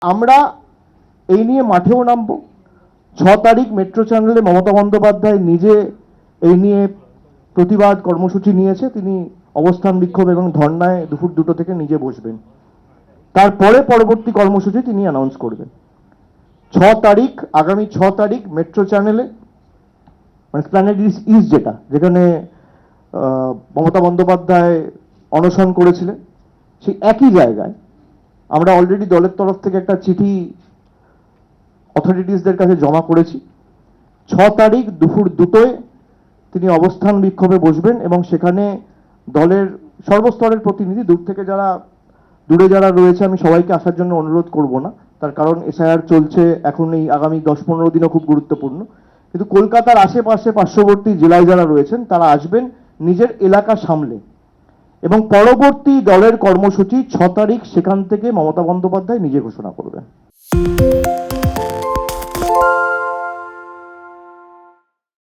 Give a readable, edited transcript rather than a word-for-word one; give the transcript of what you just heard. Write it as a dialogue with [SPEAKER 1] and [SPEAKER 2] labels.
[SPEAKER 1] আমরা এই নিয়ে মাঠেও নামবো। 6 তারিখ মেট্রো চ্যানেলে মমতা বন্দ্যোপাধ্যায় নিজে এই নিয়ে প্রতিবাদ কর্মসূচি নিয়েছে। তিনি অবস্থান বিক্ষোভ এবং ধর্নায় দুপুর 2টো থেকে নিজে বসবেন। তারপরে পরবর্তী কর্মসূচি তিনি অ্যানাউন্স করবেন। 6 তারিখ, আগামী 6 তারিখ মেট্রো চ্যানেলে, মানে প্ল্যানেট ইস্ট যেটা, যেখানে মমতা বন্দ্যোপাধ্যায় অনশন করেছিলেন, সেই একই জায়গায় আমরা অলরেডি দলের তরফ থেকে একটা চিঠি অথরিটিসদের কাছে জমা করেছি। 6 তারিখ দুপুর 2টোয় তিনি অবস্থান বিক্ষোভে বসবেন এবং সেখানে দলের সর্বস্তরের প্রতিনিধি, দূরে যারা রয়েছে আমি সবাইকে আসার জন্য অনুরোধ করব না, তার কারণ এসআইআর চলছে, এখন এই আগামী 10-15 দিনও খুব গুরুত্বপূর্ণ। কিন্তু কলকাতার আশেপাশে পার্শ্ববর্তী জেলায় যারা রয়েছেন তারা আসবেন নিজের এলাকা সামলে, এবং পরবর্তী দলের কর্মসূচি 6 তারিখ সেখান থেকে মমতা বন্দ্যোপাধ্যায় নিজে ঘোষণা করবেন।